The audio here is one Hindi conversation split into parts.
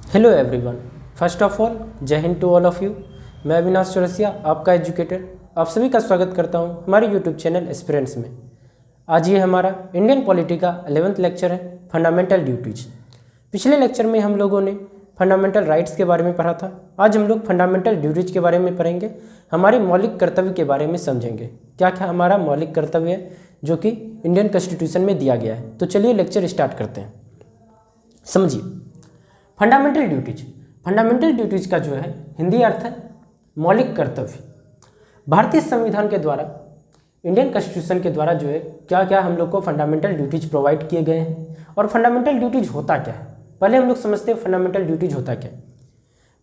Hello everyone, first of all Jai Hind to all of you. मैं अविनाश चौरसिया, आपका एजुकेटर, आप सभी का स्वागत करता हूं हमारे यूट्यूब चैनल एस्पिरेंट्स में। आज ये हमारा इंडियन पॉलिटी का 11th लेक्चर है, फंडामेंटल ड्यूटीज। पिछले लेक्चर में हम लोगों ने फंडामेंटल राइट्स के बारे में पढ़ा था। आज हम लोग फंडामेंटल ड्यूटीज के बारे में पढ़ेंगे, हमारे मौलिक कर्तव्य के बारे में समझेंगे। क्या क्या हमारा मौलिक कर्तव्य है जो कि इंडियन कॉन्स्टिट्यूशन में दिया गया है। तो चलिए लेक्चर स्टार्ट करते हैं। समझिए फंडामेंटल ड्यूटीज। फंडामेंटल ड्यूटीज का जो है हिंदी अर्थ है मौलिक कर्तव्य। भारतीय संविधान के द्वारा, इंडियन कॉन्स्टिट्यूशन के द्वारा जो है क्या क्या हम लोग को फंडामेंटल ड्यूटीज प्रोवाइड किए गए हैं और फंडामेंटल ड्यूटीज होता क्या है। पहले हम लोग समझते हैं फंडामेंटल ड्यूटीज होता क्या है।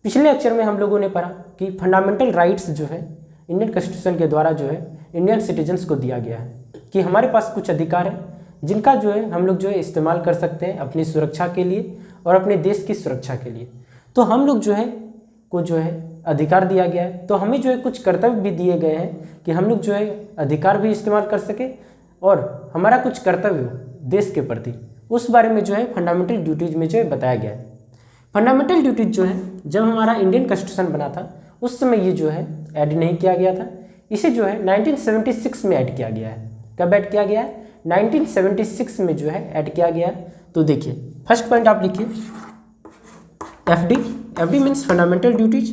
पिछले लेक्चर में हम लोगों ने पढ़ा कि फंडामेंटल राइट्स जो है इंडियन कॉन्स्टिट्यूशन के द्वारा जो है इंडियन सिटीजन्स को दिया गया है कि हमारे पास कुछ अधिकार है जिनका जो है हम लोग जो है इस्तेमाल कर सकते हैं अपनी सुरक्षा के लिए और अपने देश की सुरक्षा के लिए। तो हम लोग जो है को जो है अधिकार दिया गया है, तो हमें जो है कुछ कर्तव्य भी दिए गए हैं कि हम लोग जो है अधिकार भी इस्तेमाल कर सके और हमारा कुछ कर्तव्य हो देश के प्रति, उस बारे में जो है फंडामेंटल ड्यूटीज में जो है बताया गया है। फंडामेंटल ड्यूटीज जो है जब हमारा इंडियन कॉन्स्टिट्यूशन बना था उस समय ये जो है ऐड नहीं किया गया था। इसे जो है 1976 में ऐड किया गया है। कब ऐड किया गया है? 1976 में जो है ऐड किया गया है। तो देखिए फर्स्ट पॉइंट आप लिखिए FD. FD means fundamental duties.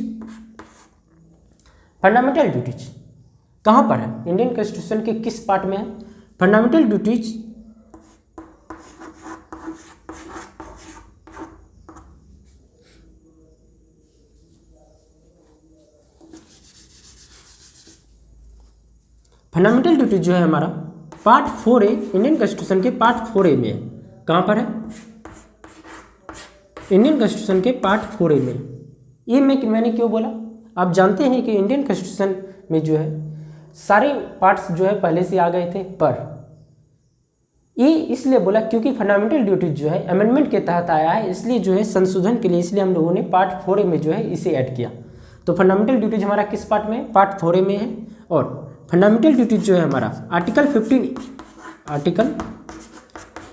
Fundamental duties कहाँ पर है? इंडियन कॉन्स्टिट्यूशन के किस पार्ट में है? फंडामेंटल ड्यूटीज फंडामेंटल ड्यूटीज जो है हमारा पार्ट 4A, इंडियन कॉन्स्टिट्यूशन के पार्ट 4A में है। कहाँ पर है? इंडियन कॉन्स्टिट्यूशन के पार्ट 4A में। ये मैंने क्यों बोला? आप जानते हैं कि इंडियन कॉन्स्टिट्यूशन में जो है सारे पार्ट्स जो है पहले से आ गए थे, पर ये इसलिए बोला क्योंकि फंडामेंटल ड्यूटीज जो है अमेंडमेंट के तहत आया है, इसलिए जो है संशोधन के लिए इसलिए हम लोगों ने पार्ट 4A में जो है इसे ऐड किया। तो फंडामेंटल ड्यूटीज हमारा किस पार्ट में है? पार्ट 4A में है। और फंडामेंटल ड्यूटीज जो है हमारा article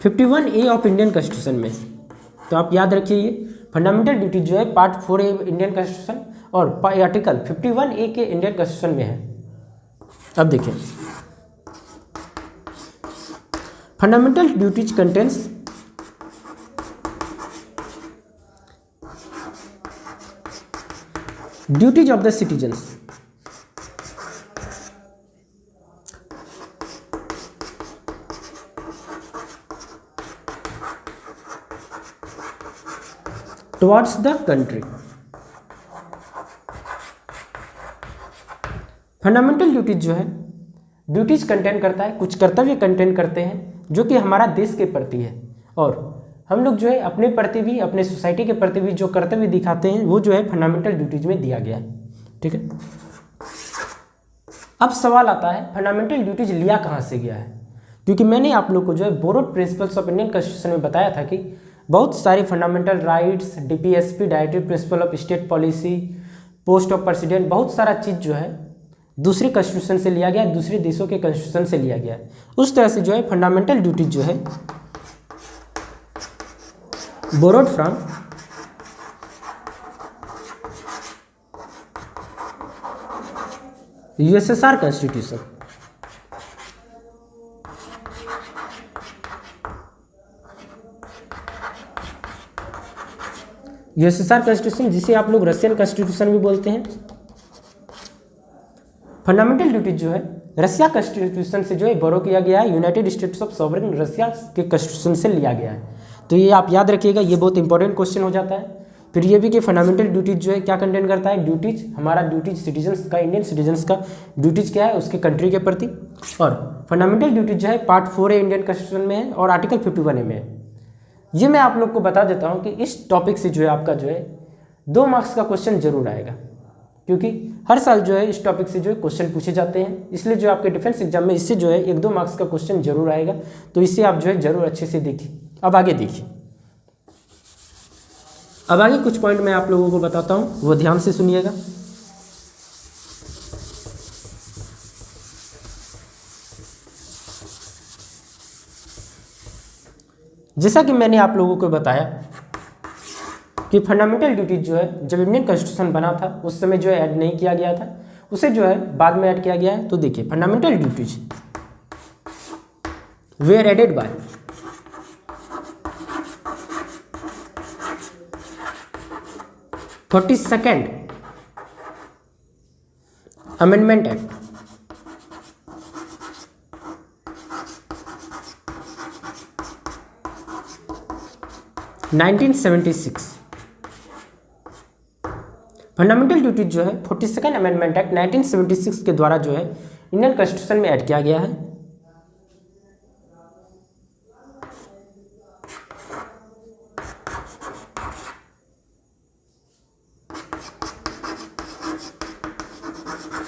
51A of Indian constitution में। तो आप याद रखिए ये फंडामेंटल ड्यूटीज जो है पार्ट 4A इंडियन कॉन्स्टिट्यूशन और आर्टिकल 51A के इंडियन कॉन्स्टिट्यूशन में है। अब देखिए fundamental duties contains duties of the citizens towards the country. Fundamental duties जो है ड्यूटीज कंटेन करता है, कुछ कर्तव्य कंटेन करते हैं जो कि हमारा देश के प्रति है, और हम लोग जो है अपने प्रति भी, अपने सोसाइटी के प्रति भी जो कर्तव्य दिखाते हैं वो जो है फंडामेंटल ड्यूटीज में दिया गया है। ठीक है। अब सवाल आता है फंडामेंटल ड्यूटीज लिया कहाँ से गया है? क्योंकि मैंने आप लोग को जो है borrowed principles of Indian constitution में बताया था कि बहुत सारे fundamental rights, DPSP, directive principle of state policy, post of president, बहुत सारा चीज़ जो है दूसरे कॉन्स्टिट्यूशन से लिया गया, दूसरे देशों के कॉन्स्टिट्यूशन से लिया गया। उस तरह से जो है फंडामेंटल ड्यूटीज जो है borrowed from USSR constitution. USSR constitution जिसे आप लोग रशियन कॉन्स्टिट्यूशन भी बोलते हैं। फंडामेंटल ड्यूटीज जो है रशिया कॉन्स्टिट्यूशन से जो है बोरो किया गया है, United states of sovereign Russia के कॉन्स्टिट्यूशन से लिया गया है। तो ये आप याद रखिएगा, ये बहुत इंपॉर्टेंट क्वेश्चन हो जाता है। फिर ये भी कि फंडामेंटल ड्यूटीज जो है क्या कंटेन करता है? ड्यूटीज, हमारा ड्यूटीज सिटीजन्स का, इंडियन सिटीजन्स का ड्यूटीज क्या है उसके कंट्री के प्रति। और फंडामेंटल ड्यूटीज जो है पार्ट 4A इंडियन कॉन्स्टिट्यूशन में है और आर्टिकल 51A में है। ये मैं आप लोग को बता देता हूँ कि इस टॉपिक से जो है आपका जो है 2 मार्क्स का क्वेश्चन जरूर आएगा, क्योंकि हर साल जो है इस टॉपिक से जो है क्वेश्चन पूछे जाते हैं, इसलिए जो आपके डिफेंस एग्जाम में इससे जो है 1-2 मार्क्स का क्वेश्चन जरूर आएगा। तो इससे आप जो है जरूर अच्छे से देखिए। अब आगे देखिए, अब आगे कुछ पॉइंट मैं आप लोगों को बताता हूँ, वो ध्यान से सुनिएगा। जैसा कि मैंने आप लोगों को बताया कि फंडामेंटल ड्यूटीज जो है जब इंडियन कॉन्स्टिट्यूशन बना था उस समय जो है ऐड नहीं किया गया था, उसे जो है बाद में ऐड किया गया है। तो देखिए fundamental duties were added by 42nd amendment act 1976। Fundamental duties जो है 42nd अमेंडमेंट एक्ट 1976 के द्वारा जो है इंडियन कॉन्स्टिट्यूशन में ऐड किया गया है।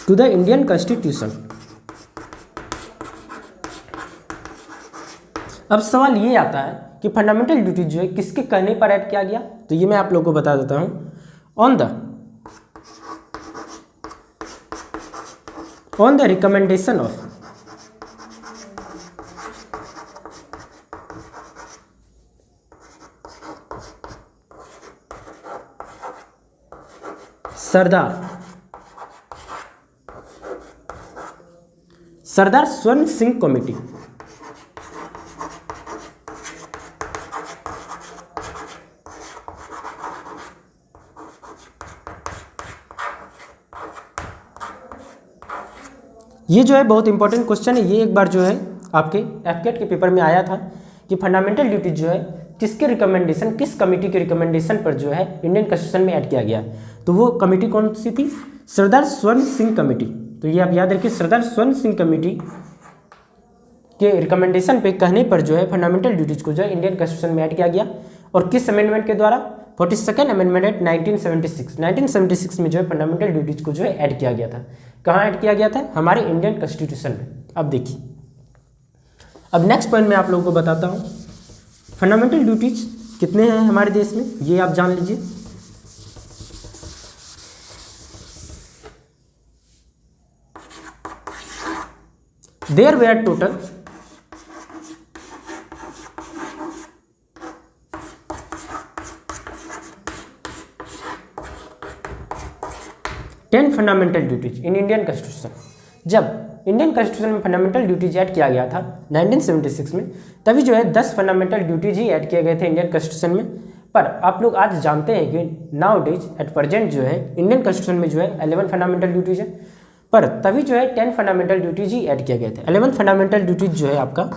To the Indian constitution. अब सवाल ये आता है कि फंडामेंटल ड्यूटी जो है किसके कहने पर ऐड किया गया, तो ये मैं आप लोगों को बता देता हूं। ऑन द रिकमेंडेशन ऑफ सरदार स्वर्ण सिंह कमेटी। ये जो है बहुत इंपॉर्टेंट क्वेश्चन है, ये एक बार जो है आपके एफकेट के पेपर में आया था कि फंडामेंटल ड्यूटी जो है किसके रिकमेंडेशन, किस कमेटी के रिकमेंडेशन पर जो है इंडियन कॉन्स्टिट्यूशन में ऐड किया गया। तो वो कमेटी कौन सी थी? सरदार स्वर्ण सिंह कमेटी। तो ये आप याद रखिए, सरदार स्वर्ण सिंह कमेटी के रिकमेंडेशन पे कहने पर जो है फंडामेंटल ड्यूटीज को जो है इंडियन कॉन्स्टिट्यूशन में ऐड किया गया। और किस अमेंडमेंट के द्वारा? 42nd अमेंडमेंट एक्ट 1976 में जो है फंडामेंटल ड्यूटीज को जो है ऐड किया गया था। कहाँ ऐड किया गया था? हमारे इंडियन कॉन्स्टिट्यूशन में। अब देखिए, अब नेक्स्ट पॉइंट मैं आप लोगों को बताता हूँ फंडामेंटल ड्यूटीज कितने हैं हमारे देश में, ये आप जान लीजिए। There were total 10 fundamental duties in Indian constitution. जब इंडियन कॉन्स्टिट्यूशन में फंडामेंटल ड्यूटीज ऐड किया गया था 1976 में, तभी जो है 10 फंडामेंटल ड्यूटीज ही ऐड किए गए थे इंडियन कॉन्स्टिट्यूशन में। पर आप लोग आज जानते हैं कि नाउ डेज एट प्रेजेंट जो है इंडियन कॉन्स्टिट्यूशन में जो है 11 फंडामेंटल ड्यूटीज है, पर तभी जो है 10 फंडामेंटल ड्यूटीज ही ऐड किए गए थे। 11th फंडामेंटल ड्यूटीज जो है आपका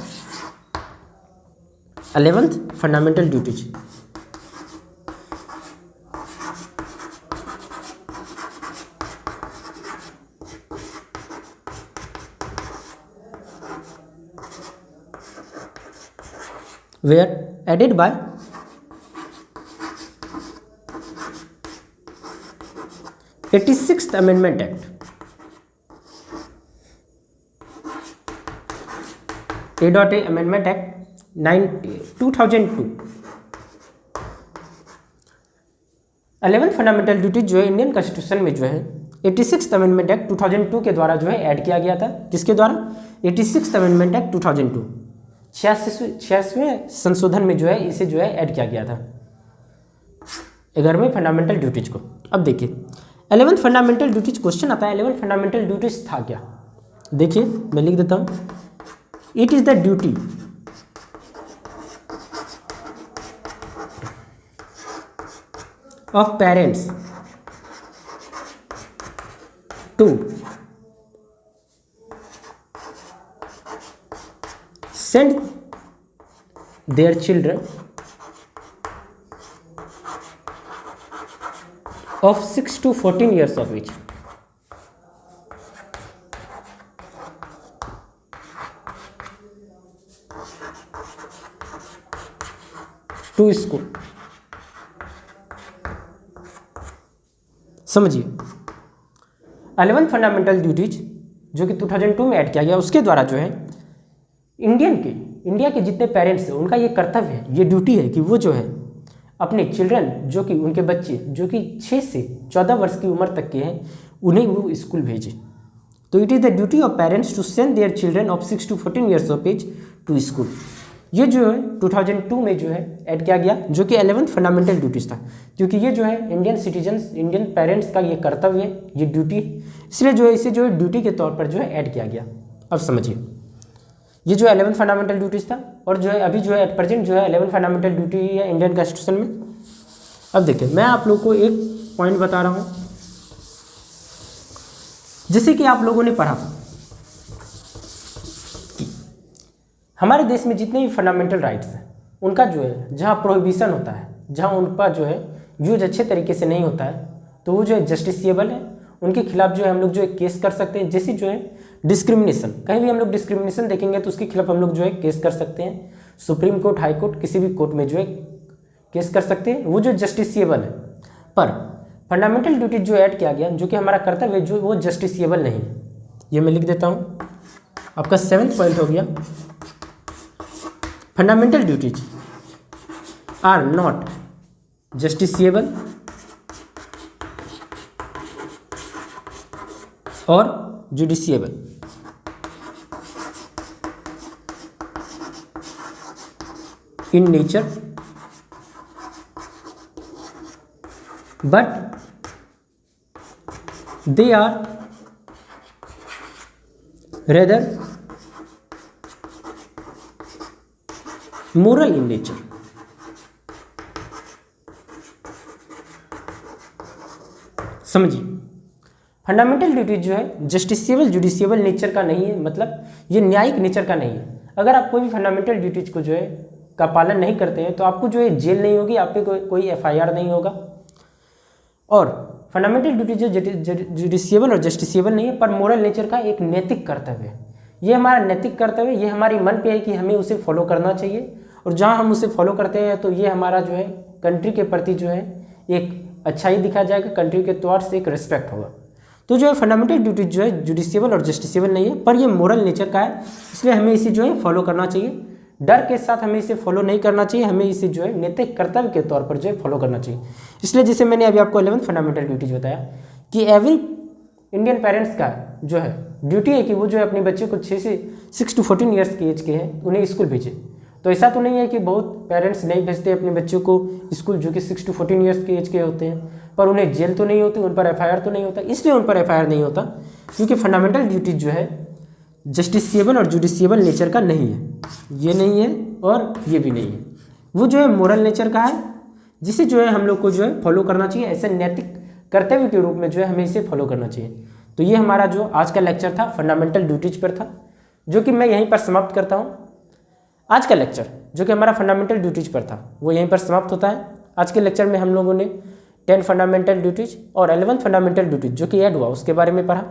11th fundamental duties were added by 86th Amendment Act, A.A Amendment Act 2002। 11th fundamental duty जो है इंडियन कॉन्स्टिट्यूशन में जो है 86th अमेंडमेंट एक्ट 2002 के द्वारा जो है ऐड किया गया था। किसके द्वारा? 86th अमेंडमेंट एक्ट 2002, 86वें संशोधन में जो है इसे जो है ऐड किया गया था 11वें फंडामेंटल ड्यूटीज को। अब देखिए 11th फंडामेंटल ड्यूटीज क्वेश्चन आता है, 11th फंडामेंटल ड्यूटीज था क्या? देखिए मैं लिख देता हूं, it is the duty of parents to send their children of 6 to 14 years of age to school। समझिए 11th फंडामेंटल ड्यूटीज जो कि 2002 में ऐड किया गया, उसके द्वारा जो है इंडिया के जितने पेरेंट्स हैं उनका ये कर्तव्य है, ये ड्यूटी है कि वो जो है अपने चिल्ड्रन जो कि उनके बच्चे जो कि 6 से 14 वर्ष की उम्र तक के हैं उन्हें वो स्कूल भेजें। तो it is the duty of parents to send their children of 6 to 14 years of age to school. ये जो है 2002 में जो है ऐड किया गया, जो कि 11th फंडामेंटल ड्यूटीज था, क्योंकि ये जो है इंडियन सिटीजन्स, इंडियन पेरेंट्स का ये कर्तव्य है, ये ड्यूटी, इसलिए जो है इसे जो है ड्यूटी के तौर पर जो है ऐड किया गया। अब समझिए, ये जो 11th फंडामेंटल ड्यूटीज था और जो है अभी जो है एट प्रेजेंट जो है 11th फंडामेंटल ड्यूटी है इंडियन कॉन्स्टिट्यूशन में। अब देखिए, मैं आप लोग को एक पॉइंट बता रहा हूँ, जैसे कि आप लोगों ने पढ़ा कि हमारे देश में जितने भी फंडामेंटल राइट्स हैं उनका जो है जहाँ प्रोहिबिशन होता है, जहाँ उनका जो है यूज अच्छे तरीके से नहीं होता है, तो वो जो है जस्टिसिएबल है, उनके खिलाफ जो है हम लोग जो है केस कर सकते हैं। जैसे जो है डिस्क्रिमिनेशन, कहीं भी हम लोग डिस्क्रिमिनेशन देखेंगे तो उसके खिलाफ हम लोग जो है केस कर सकते हैं, सुप्रीम कोर्ट, हाई कोर्ट, किसी भी कोर्ट में जो है केस कर सकते हैं, वो जो जस्टिसिएबल है। पर फंडामेंटल ड्यूटी जो ऐड किया गया, जो कि हमारा कर्तव्य है, जो वो जस्टिसिएबल नहीं है। ये मैं लिख देता हूँ, आपका 7th पॉइंट हो गया, fundamental duties are not justiciable or judiciable. In nature but they are rather moral in nature। समझिए, फंडामेंटल ड्यूटी जो है जस्टिसिएबल जुडिशिएबल नेचर का नहीं है, मतलब ये न्यायिक नेचर का नहीं है। अगर आप कोई भी फंडामेंटल ड्यूटीज को जो है का पालन नहीं करते हैं तो आपको जो है जेल नहीं होगी, आप पे कोई FIR नहीं होगा। और फंडामेंटल ड्यूटी जो जुडिशिएबल और जस्टिसिएबल नहीं है, पर मोरल नेचर का एक नैतिक कर्तव्य है। ये हमारा नैतिक कर्तव्य, ये हमारी मन पे है कि हमें उसे फॉलो करना चाहिए, और जहाँ हम उसे फॉलो करते हैं तो ये हमारा जो है कंट्री के प्रति जो है एक अच्छाई दिखाया जाएगा, कंट्री के तौर से एक रिस्पेक्ट होगा। तो जो है फंडामेंटल ड्यूटी जो है जुडिशिएबल और जस्टिसिएबल नहीं है, पर ये मोरल नेचर का है, इसलिए हमें इसे जो है फॉलो करना चाहिए। डर के साथ हमें इसे फॉलो नहीं करना चाहिए, हमें इसे जो है नैतिक कर्तव्य के तौर पर जो है फॉलो करना चाहिए। इसलिए जैसे मैंने अभी आपको 11th फंडामेंटल ड्यूटीज बताया कि एवरी इंडियन पेरेंट्स का जो है ड्यूटी है कि वो जो है अपने बच्चे को 6 to 14 ईयर्स की एज के हैं उन्हें स्कूल भेजे। तो ऐसा तो नहीं है कि बहुत पेरेंट्स नहीं भेजते अपने बच्चों को स्कूल जो कि 6 to 14 ईयर्स की एज के होते हैं, पर उन्हें जेल तो नहीं होती, उन पर FIR तो नहीं होता। इसलिए उन पर FIR नहीं होता क्योंकि फंडामेंटल ड्यूटीज जो है जस्टिसिएबल और जुडिशिएबल नेचर का नहीं है, ये नहीं है और ये भी नहीं है। वो जो है मोरल नेचर का है, जिसे जो है हम लोग को जो है फॉलो करना चाहिए, ऐसे नैतिक कर्तव्य के रूप में जो है हमें इसे फॉलो करना चाहिए। तो ये हमारा जो आज का लेक्चर था फंडामेंटल ड्यूटीज पर था, जो कि मैं यहीं पर समाप्त करता हूँ। आज का लेक्चर जो कि हमारा फंडामेंटल ड्यूटीज पर था वो यहीं पर समाप्त होता है। आज के लेक्चर में हम लोगों ने 10 फंडामेंटल ड्यूटीज और 11th फंडामेंटल ड्यूटीज जो कि ऐड हुआ उसके बारे में पढ़ा।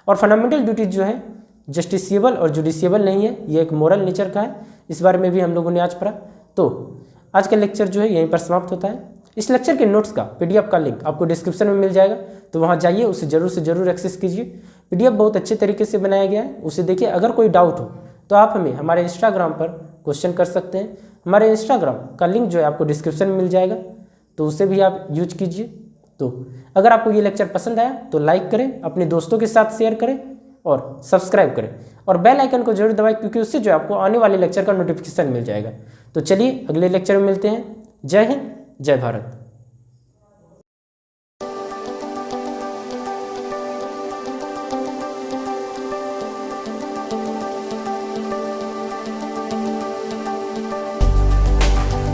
और फंडामेंटल ड्यूटीज जो है जस्टिसिएबल और जुडिशिएबल नहीं है, ये एक मोरल नेचर का है, इस बारे में भी हम लोगों ने आज पढ़ा। तो आज का लेक्चर जो है यहीं पर समाप्त होता है। इस लेक्चर के नोट्स का PDF का लिंक आपको डिस्क्रिप्शन में मिल जाएगा, तो वहाँ जाइए, उसे ज़रूर से ज़रूर एक्सेस कीजिए। PDF बहुत अच्छे तरीके से बनाया गया है, उसे देखिए। अगर कोई डाउट हो तो आप हमें हमारे इंस्टाग्राम पर क्वेश्चन कर सकते हैं। हमारे इंस्टाग्राम का लिंक जो है आपको डिस्क्रिप्शन में मिल जाएगा, तो उसे भी आप यूज कीजिए। तो अगर आपको ये लेक्चर पसंद आया तो लाइक करें, अपने दोस्तों के साथ शेयर करें और सब्सक्राइब करें और बेल आइकन को जरूर दबाएं, क्योंकि उससे जो आपको आने वाले लेक्चर का नोटिफिकेशन मिल जाएगा। तो चलिए अगले लेक्चर में मिलते हैं। जय हिंद, जय भारत।